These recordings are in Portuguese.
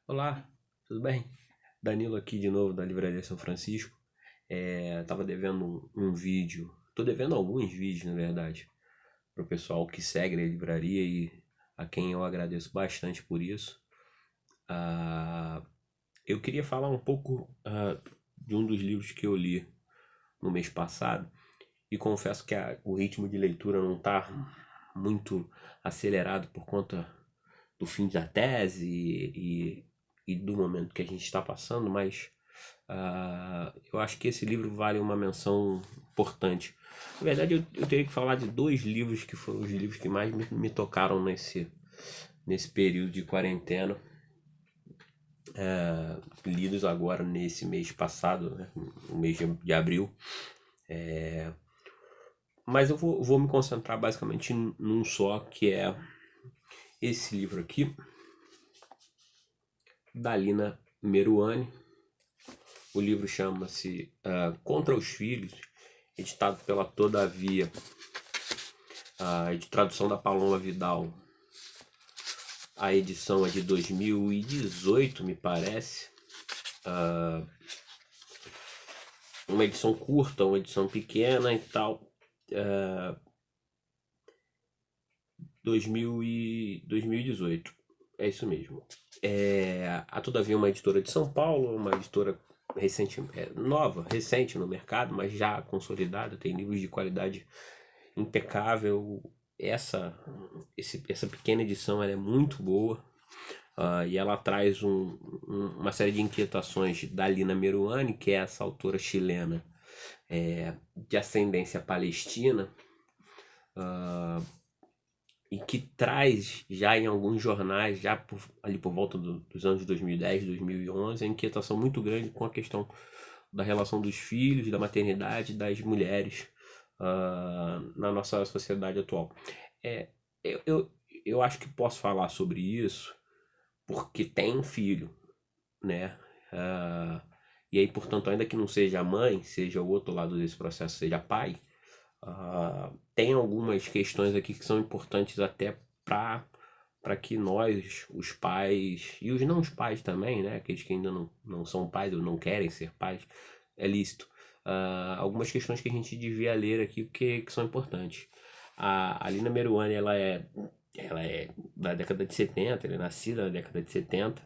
Olá, tudo bem? Danilo aqui de novo da Livraria São Francisco. Tava devendo um vídeo, tô devendo alguns vídeos na verdade, para o pessoal que segue a livraria e a quem eu agradeço bastante por isso. Ah, eu queria falar um pouco de um dos livros que eu li no mês passado e confesso que o ritmo de leitura não está muito acelerado por conta do fim da tese e do momento que a gente está passando, mas eu acho que esse livro vale uma menção importante. Na verdade, eu teria que falar de dois livros que foram os livros que mais me tocaram nesse período de quarentena, lidos agora nesse mês passado, né, no mês de abril. Mas eu vou me concentrar basicamente num só, que é esse livro aqui, da Lina Meruane. O livro chama-se Contra os Filhos, editado pela Todavia, de tradução da Paloma Vidal. A edição é de 2018, me parece. Uma edição curta, uma edição pequena e tal. 2018. É isso mesmo. A Todavia é uma editora de São Paulo, uma editora nova, recente no mercado, mas já consolidada, tem livros de qualidade impecável. Essa pequena edição ela é muito boa, e ela traz uma série de inquietações da Lina Meruane, que é essa autora chilena, de ascendência palestina, e que traz já em alguns jornais, já ali por volta dos anos 2010, 2011, a inquietação muito grande com a questão da relação dos filhos, da maternidade, das mulheres na nossa sociedade atual. É, eu acho que posso falar sobre isso porque tem um filho, né? E aí, portanto, ainda que não seja mãe, seja o outro lado desse processo, seja pai, tem algumas questões aqui que são importantes até para que nós, os pais, e os não os pais também, né? Aqueles que ainda não são pais ou não querem ser pais, é lícito. Algumas questões que a gente devia ler aqui que são importantes. A Lina Meruane, ela é da década de 70, ela é nascida na década de 70.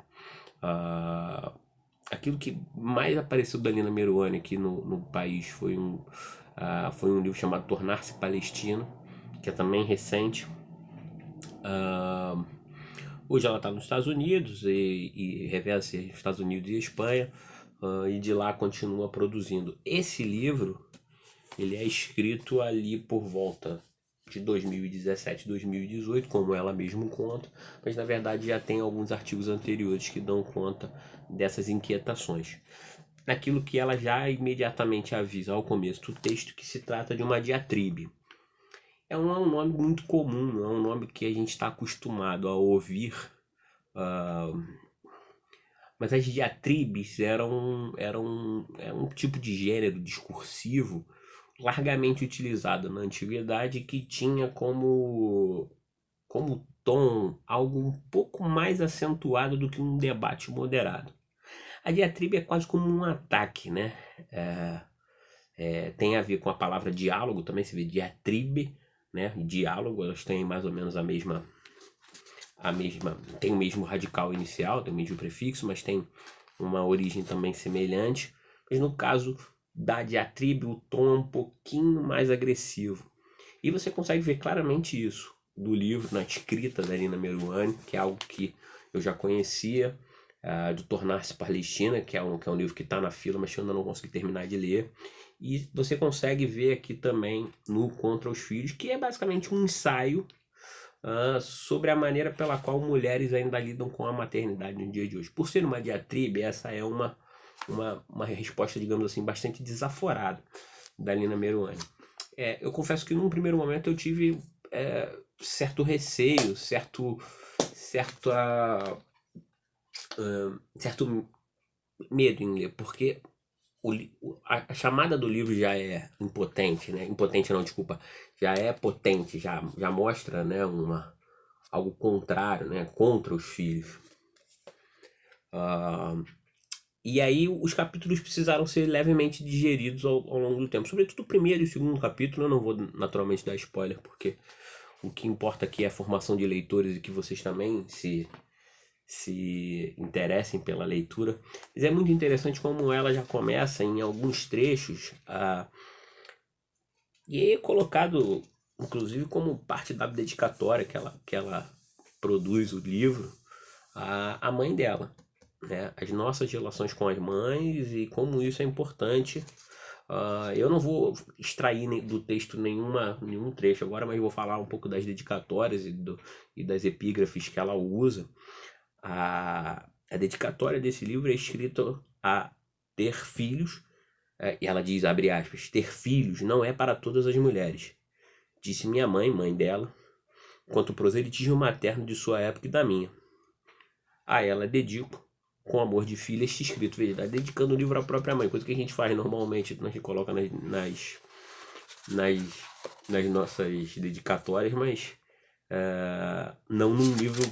Aquilo que mais apareceu da Lina Meruane aqui no país foi um livro chamado Tornar-se Palestino, que é também recente. Hoje ela está nos Estados Unidos e reveza Estados Unidos e Espanha, e de lá continua produzindo. Esse livro ele é escrito ali por volta de 2017, 2018, como ela mesma conta, mas na verdade já tem alguns artigos anteriores que dão conta dessas inquietações. Naquilo que ela já imediatamente avisa ao começo do texto que se trata de uma diatribe. Não é um nome muito comum, não é um nome que a gente está acostumado a ouvir, mas as diatribes eram um tipo de gênero discursivo largamente utilizado na antiguidade que tinha como tom algo um pouco mais acentuado do que um debate moderado. A diatribe é quase como um ataque, né? Tem a ver com a palavra diálogo, também se vê diatribe, né? Diálogo, elas têm mais ou menos tem o mesmo radical inicial, tem o mesmo prefixo, mas tem uma origem também semelhante. Mas no caso da diatribe, o tom é um pouquinho mais agressivo. E você consegue ver claramente isso do livro, na escrita da Lina Meruane, que é algo que eu já conhecia, de Tornar-se Palestina, que é um livro que está na fila, mas eu ainda não consegui terminar de ler. E você consegue ver aqui também no Contra os Filhos, que é basicamente um ensaio sobre a maneira pela qual mulheres ainda lidam com a maternidade no dia de hoje. Por ser uma diatribe, essa é uma resposta, digamos assim, bastante desaforada da Lina Meruane. Eu confesso que num primeiro momento eu tive certo receio, certo medo em ler, porque a chamada do livro já é impotente, né? Impotente não, desculpa. Já é potente, já mostra, né, algo contrário, né? Contra os filhos. Ah, e aí os capítulos precisaram ser levemente digeridos ao longo do tempo. Sobretudo o primeiro e o segundo capítulo, eu não vou naturalmente dar spoiler, porque o que importa aqui é a formação de leitores e que vocês também se interessem pela leitura. Mas é muito interessante como ela já começa em alguns trechos, e é colocado inclusive como parte da dedicatória que ela produz o livro, a mãe dela, né? As nossas relações com as mães e como isso é importante. Eu não vou extrair do texto nenhum trecho agora, mas vou falar um pouco das dedicatórias e das epígrafes que ela usa. A dedicatória desse livro é escrita a ter filhos, e ela diz, abre aspas, ter filhos não é para todas as mulheres. Disse minha mãe, mãe dela, quanto o proselitismo materno de sua época e da minha. A ela dedico, com amor de filha, este escrito. Veja, está dedicando o livro à própria mãe, coisa que a gente faz normalmente, a gente coloca nas, nas nossas dedicatórias, mas não num livro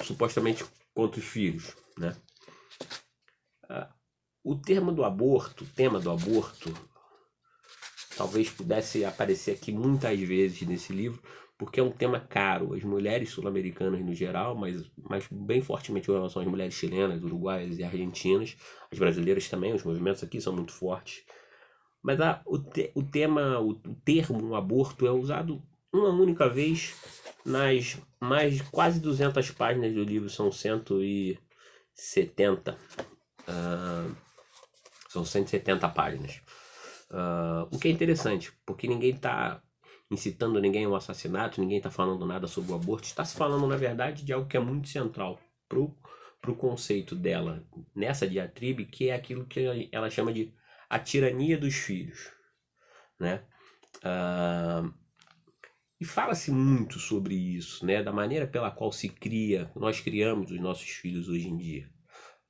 supostamente contra os filhos, né? O tema do aborto, talvez pudesse aparecer aqui muitas vezes nesse livro, porque é um tema caro. As mulheres sul-americanas no geral, mas bem fortemente em relação às mulheres chilenas, uruguaias e argentinas, as brasileiras também, os movimentos aqui são muito fortes. Mas o tema, o termo aborto é usado uma única vez nas mais quase 200 páginas do livro, são 170. São 170 páginas. O que é interessante, porque ninguém está incitando ninguém ao assassinato, ninguém está falando nada sobre o aborto, está se falando, na verdade, de algo que é muito central pro conceito dela nessa diatribe, que é aquilo que ela chama de a tirania dos filhos, né? E fala-se muito sobre isso, né? Da maneira pela qual nós criamos os nossos filhos hoje em dia.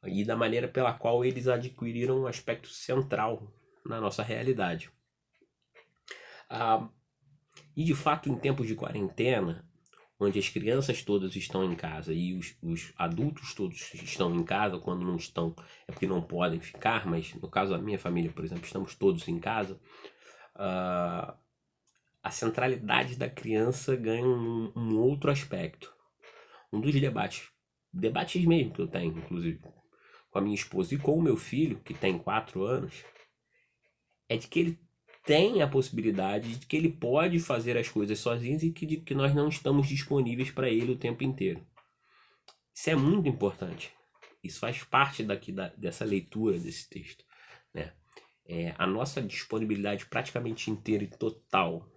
E da maneira pela qual eles adquiriram um aspecto central na nossa realidade. E de fato, em tempos de quarentena, onde as crianças todas estão em casa e os adultos todos estão em casa, quando não estão é porque não podem ficar, mas no caso da minha família, por exemplo, estamos todos em casa, a centralidade da criança ganha um outro aspecto. Um dos debates mesmo que eu tenho, inclusive, com a minha esposa e com o meu filho, que tem 4 anos, é de que ele tem a possibilidade de que ele pode fazer as coisas sozinho e que nós não estamos disponíveis para ele o tempo inteiro. Isso é muito importante. Isso faz parte dessa leitura desse texto, né? A nossa disponibilidade praticamente inteira e total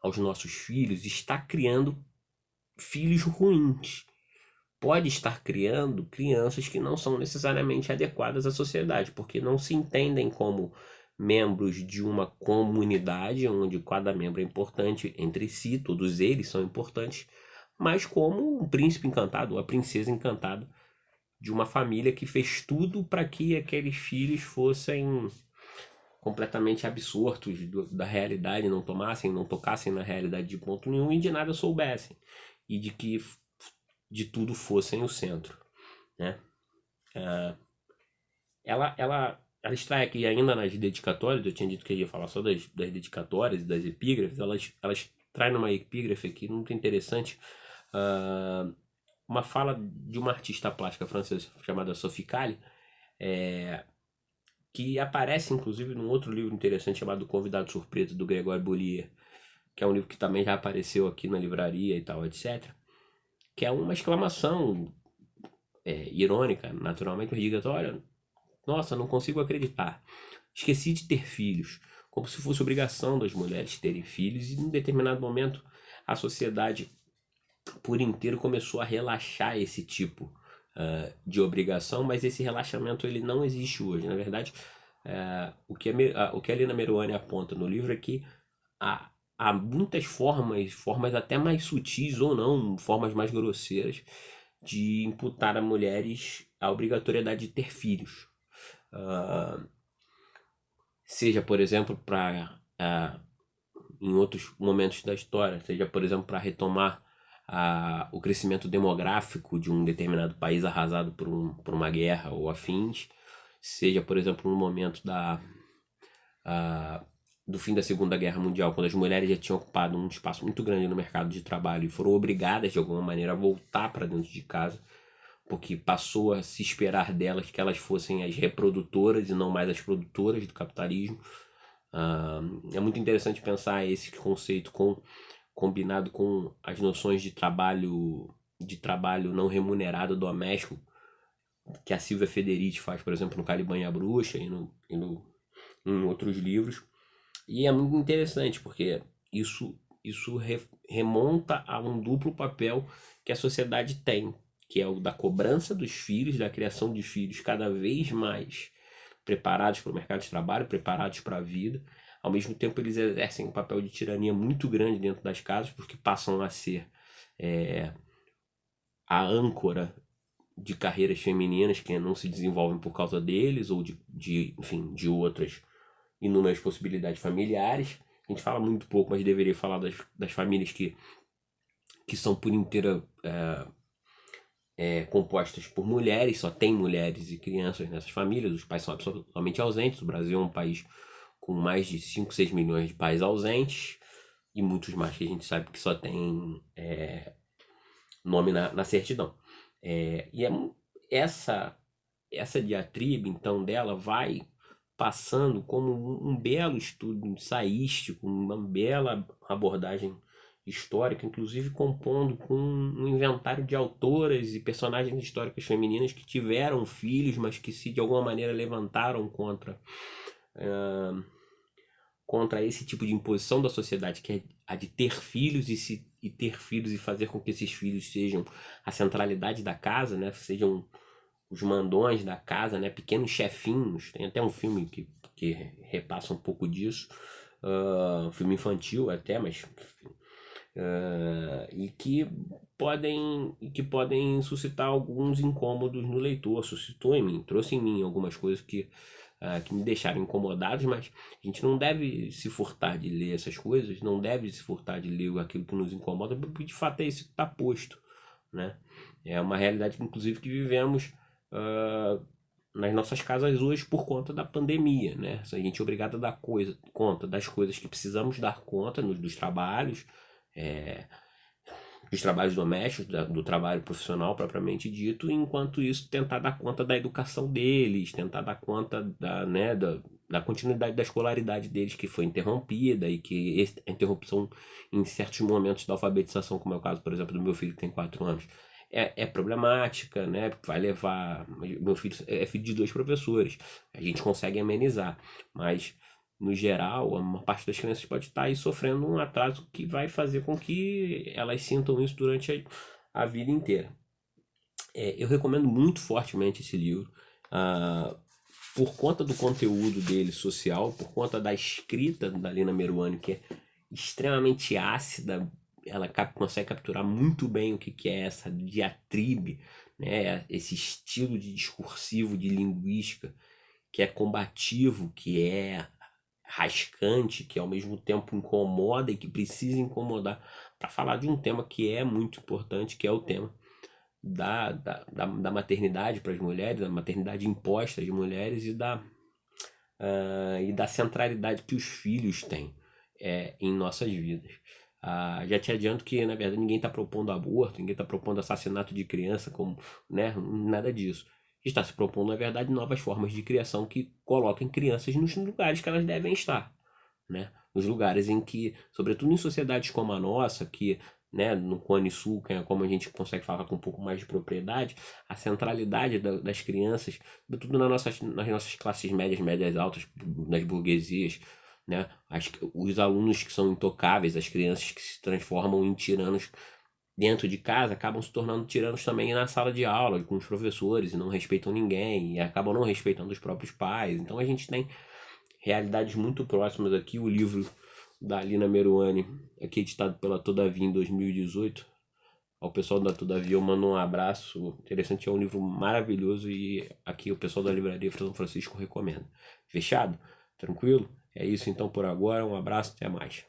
aos nossos filhos está criando filhos ruins. Pode estar criando crianças que não são necessariamente adequadas à sociedade, porque não se entendem como membros de uma comunidade onde cada membro é importante entre si, todos eles são importantes, mas como um príncipe encantado ou a princesa encantada de uma família que fez tudo para que aqueles filhos fossem completamente absortos da realidade, não tocassem na realidade de ponto nenhum e de nada soubessem, e de que de tudo fossem o centro, né? Ela extrai aqui ainda nas dedicatórias, eu tinha dito que eu ia falar só das dedicatórias e das epígrafes, ela extrai numa epígrafe aqui muito interessante, uma fala de uma artista plástica francesa chamada Sophie Calle, que aparece inclusive num outro livro interessante chamado Convidado Surpresa, do Grégoire Bullier, que é um livro que também já apareceu aqui na livraria e tal, etc. Que é uma exclamação irônica, naturalmente, mas diga, olha, nossa, não consigo acreditar. Esqueci de ter filhos, como se fosse obrigação das mulheres terem filhos, e em determinado momento a sociedade por inteiro começou a relaxar esse tipo de obrigação, mas esse relaxamento ele não existe hoje. Na verdade, o que a Lina Meruane aponta no livro é que há muitas formas até mais sutis ou não, formas mais grosseiras, de imputar a mulheres a obrigatoriedade de ter filhos. Seja, por exemplo, em outros momentos da história, seja, por exemplo, para retomar o crescimento demográfico de um determinado país arrasado por uma guerra ou afins, seja, por exemplo, no momento do fim da Segunda Guerra Mundial, quando as mulheres já tinham ocupado um espaço muito grande no mercado de trabalho e foram obrigadas, de alguma maneira, a voltar para dentro de casa, porque passou a se esperar delas que elas fossem as reprodutoras e não mais as produtoras do capitalismo. É muito interessante pensar esse conceito combinado com as noções de trabalho não remunerado doméstico que a Silvia Federici faz, por exemplo, no Caliban e a Bruxa em outros livros. E é muito interessante porque isso remonta a um duplo papel que a sociedade tem, que é o da cobrança dos filhos, da criação de filhos cada vez mais preparados para o mercado de trabalho, preparados para a vida. Ao mesmo tempo, eles exercem um papel de tirania muito grande dentro das casas, porque passam a ser a âncora de carreiras femininas que não se desenvolvem por causa deles, ou enfim, de outras inúmeras possibilidades familiares. A gente fala muito pouco, mas deveria falar das famílias que são por inteira compostas por mulheres, só tem mulheres e crianças nessas famílias, os pais são absolutamente ausentes. O Brasil é um país com mais de 5, 6 milhões de pais ausentes, e muitos mais que a gente sabe que só tem nome na certidão. Essa diatriba, então, dela vai passando como um belo estudo ensaístico, uma bela abordagem histórica, inclusive compondo com um inventário de autoras e personagens históricas femininas que tiveram filhos, mas que se de alguma maneira levantaram contra esse tipo de imposição da sociedade, que é a de ter filhos e ter filhos e fazer com que esses filhos sejam a centralidade da casa, né? Sejam os mandões da casa, né? Pequenos chefinhos. Tem até um filme que repassa um pouco disso, um filme infantil até, mas e que podem suscitar alguns incômodos no leitor. Suscitou em mim, trouxe em mim algumas coisas que me deixaram incomodados, mas a gente não deve se furtar de ler essas coisas, não deve se furtar de ler aquilo que nos incomoda, porque de fato é isso que está posto, né? É uma realidade, inclusive, que vivemos nas nossas casas hoje por conta da pandemia, né? A gente é obrigado a dar conta das coisas que precisamos dar conta dos trabalhos, dos trabalhos domésticos, do trabalho profissional propriamente dito, e enquanto isso tentar dar conta da educação deles, tentar dar conta da continuidade da escolaridade deles, que foi interrompida, e que a interrupção em certos momentos da alfabetização, como é o caso, por exemplo, do meu filho que tem 4 anos, é problemática, né? Vai levar... Meu filho é filho de 2 professores, a gente consegue amenizar, mas no geral, uma parte das crianças pode estar aí sofrendo um atraso que vai fazer com que elas sintam isso durante a vida inteira. Eu recomendo muito fortemente esse livro, por conta do conteúdo dele social, por conta da escrita da Lina Meruane, que é extremamente ácida. Ela consegue capturar muito bem o que é essa diatribe, né? Esse estilo de discursivo, de linguística, que é combativo, que é rascante, que ao mesmo tempo incomoda e que precisa incomodar, para falar de um tema que é muito importante, que é o tema da maternidade para as mulheres, da maternidade imposta às mulheres e da centralidade que os filhos têm em nossas vidas. Já te adianto que, na verdade, ninguém está propondo aborto, ninguém está propondo assassinato de criança, como, né, nada disso. Está se propondo, na verdade, novas formas de criação que coloquem crianças nos lugares que elas devem estar, né? Nos lugares em que, sobretudo em sociedades como a nossa, que, né, no Cone Sul, que é como a gente consegue falar com um pouco mais de propriedade, a centralidade das crianças, sobretudo nas nossas classes médias altas, nas burguesias, né? Os alunos que são intocáveis, as crianças que se transformam em tiranos dentro de casa, acabam se tornando tiranos também na sala de aula, com os professores, e não respeitam ninguém, e acabam não respeitando os próprios pais. Então a gente tem realidades muito próximas aqui. O livro da Lina Meruane, aqui editado pela Todavia em 2018. Ao pessoal da Todavia eu mando um abraço. Interessante, é um livro maravilhoso, e aqui o pessoal da Livraria São Francisco recomenda. Fechado? Tranquilo? É isso então por agora. Um abraço, até mais.